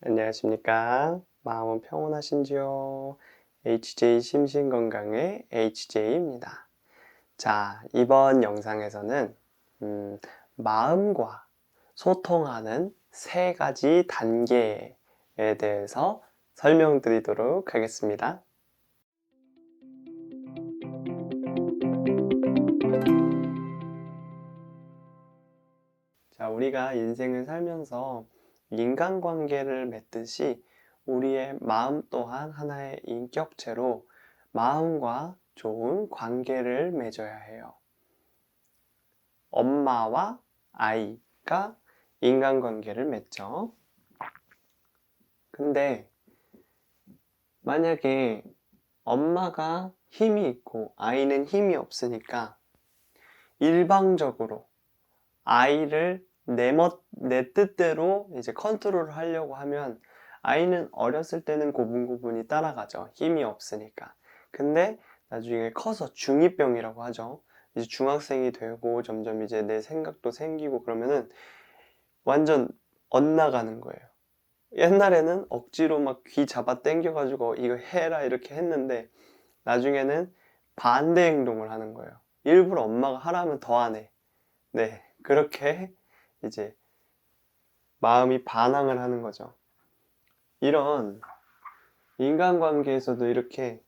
안녕하십니까? 마음은 평온하신지요? HJ 심신건강의 HJ입니다. 자, 이번 영상에서는 마음과 소통하는 3가지 단계에 대해서 설명드리도록 하겠습니다. 자, 우리가 인생을 살면서 인간관계를 맺듯이 우리의 마음 또한 하나의 인격체로 마음과 좋은 관계를 맺어야 해요. 엄마와 아이가 인간관계를 맺죠. 근데 만약에 엄마가 힘이 있고 아이는 힘이 없으니까 일방적으로 아이를 내 뜻대로 이제 컨트롤을 하려고 하면 아이는 어렸을 때는 고분고분히 따라가죠. 힘이 없으니까. 근데 나중에 커서 중2병이라고 하죠. 이제 중학생이 되고 점점 이제 내 생각도 생기고 그러면은 완전 엇나가는 거예요. 옛날에는 억지로 막 귀 잡아 당겨가지고 이거 해라 이렇게 했는데 나중에는 반대 행동을 하는 거예요. 일부러 엄마가 하라면 더 안 해. 네, 그렇게 이제 마음이 반항을 하는 거죠. 이런 인간관계에서도 이렇게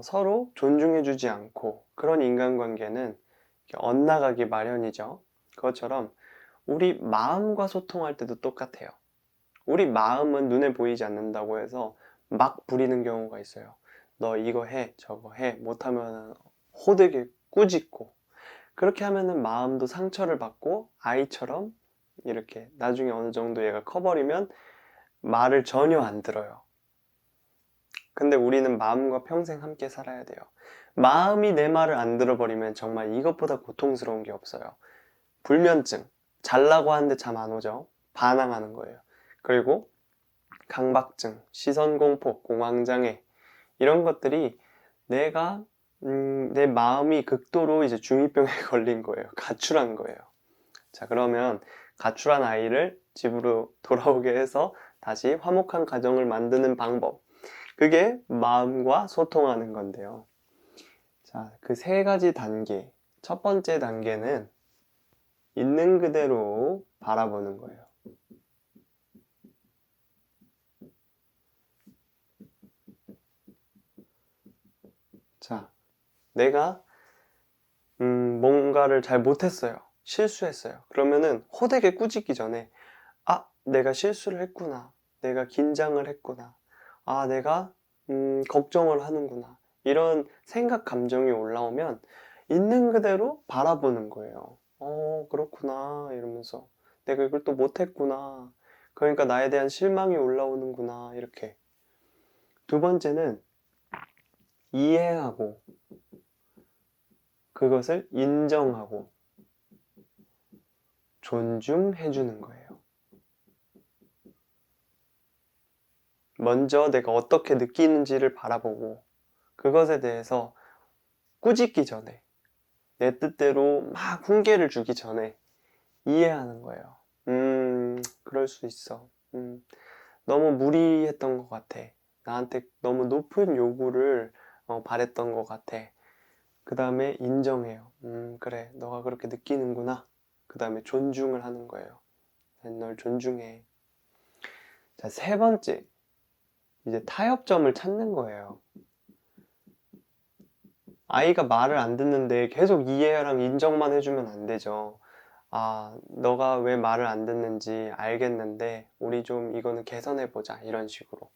서로 존중해주지 않고 그런 인간관계는 엇나가기 마련이죠. 그것처럼 우리 마음과 소통할 때도 똑같아요. 우리 마음은 눈에 보이지 않는다고 해서 막 부리는 경우가 있어요. 너 이거 해, 저거 해, 못하면 호되게 꾸짖고 그렇게 하면은 마음도 상처를 받고 아이처럼 이렇게 나중에 어느 정도 얘가 커버리면 말을 전혀 안 들어요. 근데 우리는 마음과 평생 함께 살아야 돼요. 마음이 내 말을 안 들어버리면 정말 이것보다 고통스러운 게 없어요. 불면증, 잘라고 하는데 잠 안 오죠? 반항하는 거예요. 그리고 강박증, 시선공포, 공황장애 이런 것들이 내가 내 마음이 극도로 이제 중2병에 걸린 거예요. 가출한 거예요. 자, 그러면 가출한 아이를 집으로 돌아오게 해서 다시 화목한 가정을 만드는 방법. 그게 마음과 소통하는 건데요. 자, 그 3가지 단계. 첫 번째 단계는 있는 그대로 바라보는 거예요. 자, 내가 뭔가를 잘 못했어요. 실수했어요. 그러면은 호되게 꾸짖기 전에 내가 실수를 했구나. 내가 긴장을 했구나. 내가 걱정을 하는구나. 이런 생각, 감정이 올라오면 있는 그대로 바라보는 거예요. 그렇구나. 이러면서 내가 이걸 또 못했구나. 그러니까 나에 대한 실망이 올라오는구나. 이렇게. 두 번째는 이해하고 그것을 인정하고 존중해주는 거예요. 먼저 내가 어떻게 느끼는지를 바라보고 그것에 대해서 꾸짖기 전에 내 뜻대로 막 훈계를 주기 전에 이해하는 거예요. 그럴 수 있어. 너무 무리했던 것 같아. 나한테 너무 높은 요구를 바랬던 것 같아. 그 다음에 인정해요. 그래, 너가 그렇게 느끼는구나. 그 다음에 존중을 하는 거예요. 난 널 존중해. 자, 3번째. 이제 타협점을 찾는 거예요. 아이가 말을 안 듣는데 계속 이해랑 인정만 해주면 안 되죠. 너가 왜 말을 안 듣는지 알겠는데 우리 좀 이거는 개선해보자 이런 식으로.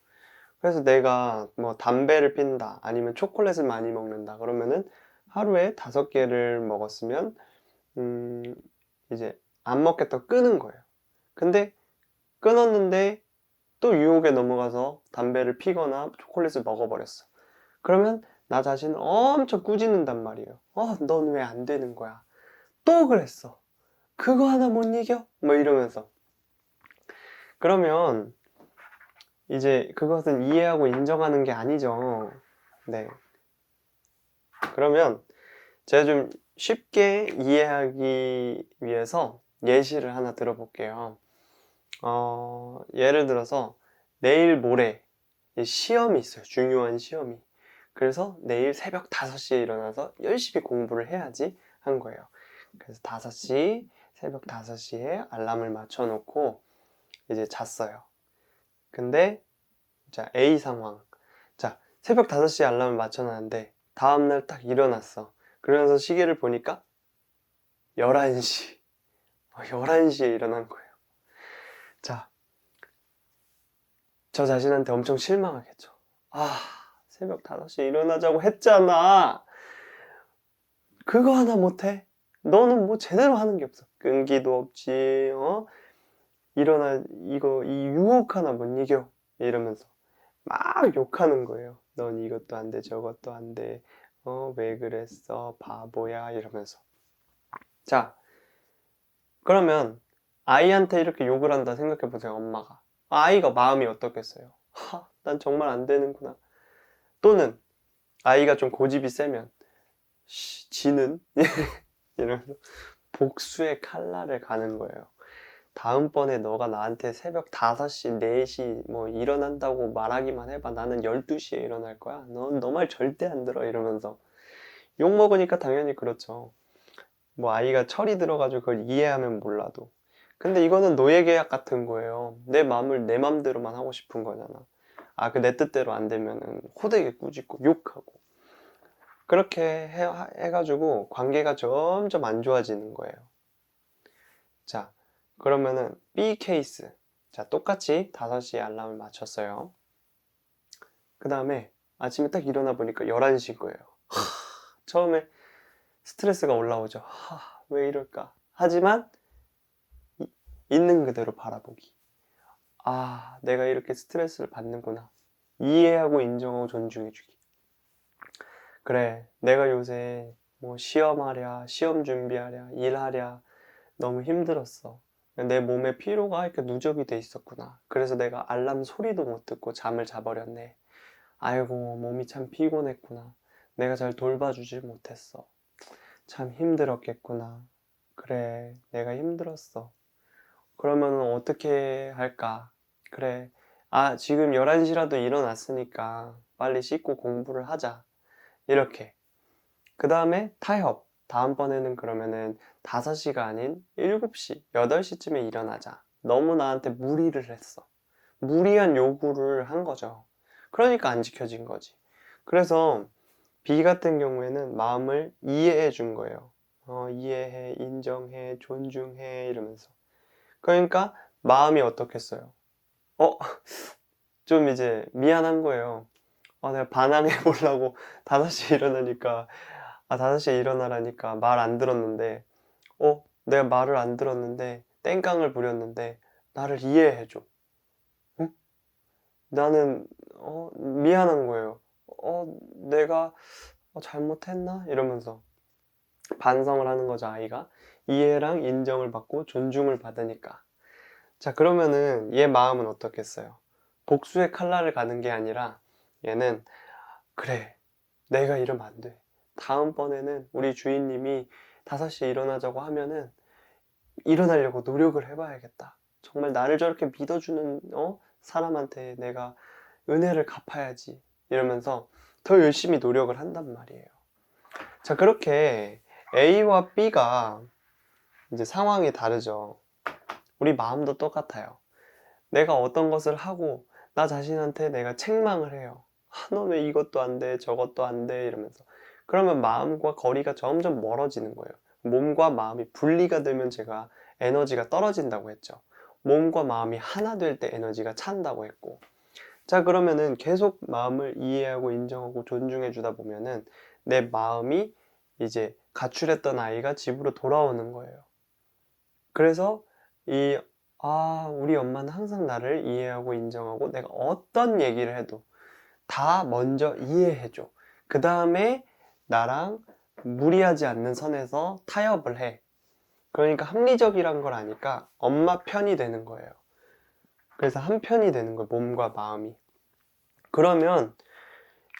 그래서 내가 뭐 담배를 핀다 아니면 초콜릿을 많이 먹는다 그러면은 하루에 5개를 먹었으면 이제 안 먹겠다고 끊은 거예요. 근데 끊었는데 또 유혹에 넘어가서 담배를 피거나 초콜릿을 먹어버렸어. 그러면 나 자신을 엄청 꾸짖는단 말이에요. 넌 왜 안 되는 거야? 또 그랬어. 그거 하나 못 이겨? 뭐 이러면서. 그러면 이제 그것은 이해하고 인정하는 게 아니죠. 네. 그러면 제가 좀 쉽게 이해하기 위해서 예시를 하나 들어볼게요. 예를 들어서 내일 모레 시험이 있어요. 중요한 시험이. 그래서 내일 새벽 5시에 일어나서 열심히 공부를 해야지 한 거예요. 그래서 새벽 5시에 알람을 맞춰 놓고 이제 잤어요. 근데 자, A 상황. 자, 새벽 5시에 알람을 맞춰 놨는데 다음날 딱 일어났어. 그러면서 시계를 보니까 11시. 11시에 일어난 거예요. 자, 저 자신한테 엄청 실망하겠죠. 새벽 5시에 일어나자고 했잖아. 그거 하나 못해? 너는 뭐 제대로 하는 게 없어. 끈기도 없지, 이 유혹 하나 못 이겨. 이러면서 막 욕하는 거예요. 넌 이것도 안 돼, 저것도 안 돼. 왜 그랬어? 바보야. 이러면서. 자, 그러면 아이한테 이렇게 욕을 한다 생각해 보세요, 엄마가. 아이가 마음이 어떻겠어요? 난 정말 안 되는구나. 또는 아이가 좀 고집이 세면, 지는? 이러면서 복수의 칼날을 가는 거예요. 다음번에 너가 나한테 새벽 5시, 4시 뭐 일어난다고 말하기만 해봐. 나는 12시에 일어날 거야. 넌 너 말 절대 안 들어. 이러면서. 욕 먹으니까 당연히 그렇죠. 뭐 아이가 철이 들어가지고 그걸 이해하면 몰라도. 근데 이거는 노예계약 같은 거예요. 내 마음을 내 맘대로만 하고 싶은 거잖아. 내 뜻대로 안 되면은 호되게 꾸짖고 욕하고. 그렇게 해가지고 관계가 점점 안 좋아지는 거예요. 자, 그러면은 B 케이스. 자, 똑같이 5시에 알람을 맞췄어요. 그 다음에 아침에 딱 일어나 보니까 11시인 거예요. 처음에 스트레스가 올라오죠. 왜 이럴까? 하지만 있는 그대로 바라보기. 내가 이렇게 스트레스를 받는구나. 이해하고 인정하고 존중해주기. 그래, 내가 요새 뭐 시험하랴, 시험 준비하랴, 일하랴 너무 힘들었어. 내 몸에 피로가 이렇게 누적이 돼 있었구나. 그래서 내가 알람 소리도 못 듣고 잠을 자버렸네. 아이고, 몸이 참 피곤했구나. 내가 잘 돌봐주질 못했어. 참 힘들었겠구나. 그래, 내가 힘들었어. 그러면 어떻게 할까? 그래, 지금 11시라도 일어났으니까 빨리 씻고 공부를 하자. 이렇게. 그 다음에 타협. 다음번에는 그러면은 5시가 아닌 7시, 8시쯤에 일어나자. 너무 나한테 무리를 했어. 무리한 요구를 한 거죠. 그러니까 안 지켜진 거지. 그래서 B 같은 경우에는 마음을 이해해 준 거예요. 이해해, 인정해, 존중해 이러면서. 그러니까 마음이 어떻겠어요? 좀 이제 미안한 거예요. 내가 반항해 보려고 5시에 일어나니까 5시에 일어나라니까 말 안 들었는데 내가 말을 안 들었는데 땡깡을 부렸는데 나를 이해해 줘. 응? 나는 미안한 거예요. 내가 잘못했나? 이러면서 반성을 하는 거죠, 아이가. 이해랑 인정을 받고 존중을 받으니까. 자, 그러면은 얘 마음은 어떻겠어요? 복수의 칼날을 가는 게 아니라 얘는 그래, 내가 이러면 안 돼. 다음번에는 우리 주인님이 5시에 일어나자고 하면은 일어나려고 노력을 해봐야겠다. 정말 나를 저렇게 믿어주는 사람한테 내가 은혜를 갚아야지. 이러면서 더 열심히 노력을 한단 말이에요. 자, 그렇게 A와 B가 이제 상황이 다르죠. 우리 마음도 똑같아요. 내가 어떤 것을 하고 나 자신한테 내가 책망을 해요. 너 왜 이것도 안 돼, 저것도 안 돼, 이러면서. 그러면 마음과 거리가 점점 멀어지는 거예요. 몸과 마음이 분리가 되면 제가 에너지가 떨어진다고 했죠. 몸과 마음이 하나 될 때 에너지가 찬다고 했고. 자, 그러면은 계속 마음을 이해하고 인정하고 존중해 주다 보면은 내 마음이 이제 가출했던 아이가 집으로 돌아오는 거예요. 그래서 우리 엄마는 항상 나를 이해하고 인정하고 내가 어떤 얘기를 해도 다 먼저 이해해줘. 그 다음에 나랑 무리하지 않는 선에서 타협을 해. 그러니까 합리적이란 걸 아니까 엄마 편이 되는 거예요. 그래서 한 편이 되는 거예요. 몸과 마음이. 그러면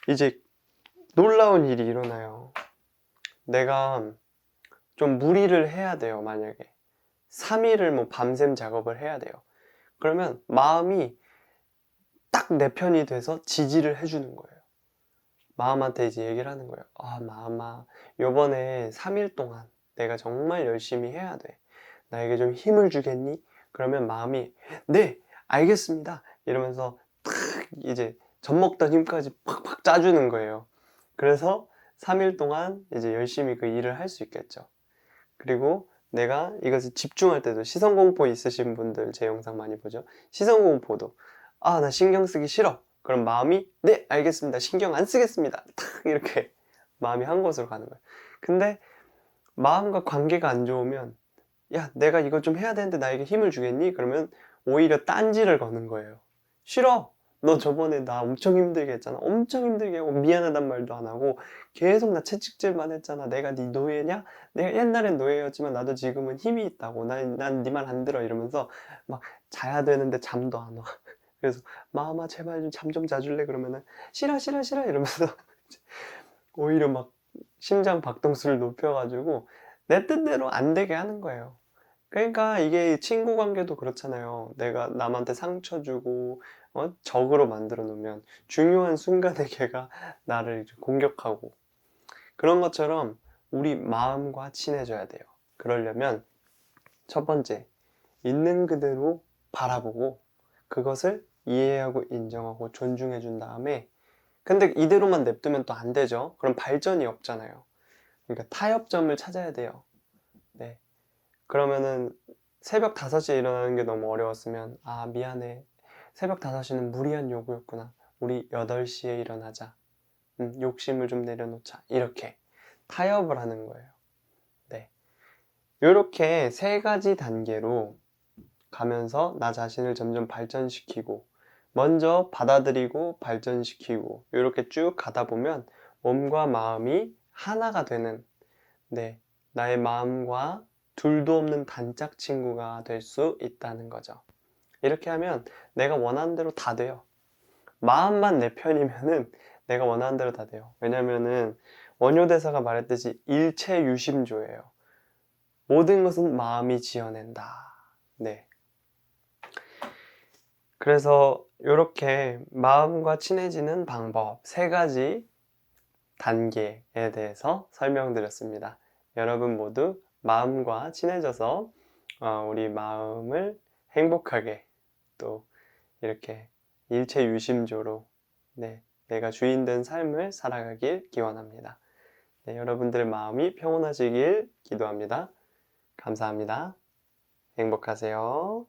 이제 놀라운 일이 일어나요. 내가 좀 무리를 해야 돼요. 만약에 3일을 뭐 밤샘 작업을 해야 돼요. 그러면 마음이 딱 내 편이 돼서 지지를 해주는 거예요. 마음한테 이제 얘기를 하는 거예요. 아, 마음아, 요번에 3일 동안 내가 정말 열심히 해야 돼. 나에게 좀 힘을 주겠니? 그러면 마음이 네, 알겠습니다. 이러면서 탁 이제 젖 먹던 힘까지 팍팍 짜주는 거예요. 그래서 3일 동안 이제 열심히 그 일을 할 수 있겠죠. 그리고 내가 이것을 집중할 때도 시선공포 있으신 분들 제 영상 많이 보죠. 시선공포도 아, 나 신경 쓰기 싫어. 그럼 마음이 네, 알겠습니다. 신경 안 쓰겠습니다. 탁 이렇게 마음이 한 곳으로 가는 거예요. 근데 마음과 관계가 안 좋으면 야, 내가 이거 좀 해야 되는데 나에게 힘을 주겠니? 그러면 오히려 딴지를 거는 거예요. 싫어. 너 저번에 나 엄청 힘들게 했잖아. 엄청 힘들게 하고 미안하단 말도 안 하고 계속 나 채찍질만 했잖아. 내가 네 노예냐? 내가 옛날엔 노예였지만 나도 지금은 힘이 있다고. 난 네 말 안 들어. 이러면서 막 자야 되는데 잠도 안 와. 그래서 마음아 제발 좀 잠 좀 자줄래? 그러면은 싫어 싫어 싫어 이러면서 오히려 막 심장 박동수를 높여가지고 내 뜻대로 안 되게 하는 거예요. 그러니까 이게 친구 관계도 그렇잖아요. 내가 남한테 상처 주고 적으로 만들어 놓으면 중요한 순간에 걔가 나를 이제 공격하고 그런 것처럼 우리 마음과 친해져야 돼요. 그러려면 첫 번째, 있는 그대로 바라보고 그것을 이해하고 인정하고 존중해 준 다음에 근데 이대로만 냅두면 또 안 되죠. 그럼 발전이 없잖아요. 그러니까 타협점을 찾아야 돼요. 네. 그러면은 새벽 5시에 일어나는 게 너무 어려웠으면 아, 미안해. 새벽 5시는 무리한 요구였구나. 우리 8시에 일어나자. 욕심을 좀 내려놓자. 이렇게 타협을 하는 거예요. 네. 이렇게 3가지 단계로 가면서 나 자신을 점점 발전시키고 먼저 받아들이고 발전시키고 이렇게 쭉 가다 보면 몸과 마음이 하나가 되는 네, 나의 마음과 둘도 없는 단짝 친구가 될 수 있다는 거죠. 이렇게 하면 내가 원하는 대로 다 돼요. 마음만 내 편이면은 내가 원하는 대로 다 돼요. 왜냐면은 원효대사가 말했듯이 일체유심조예요. 모든 것은 마음이 지어낸다. 네. 그래서 이렇게 마음과 친해지는 방법 3가지 단계에 대해서 설명드렸습니다. 여러분 모두 마음과 친해져서 우리 마음을 행복하게 또 이렇게 일체유심조로 네, 내가 주인 된 삶을 살아가길 기원합니다. 네, 여러분들의 마음이 평온하시길 기도합니다. 감사합니다. 행복하세요.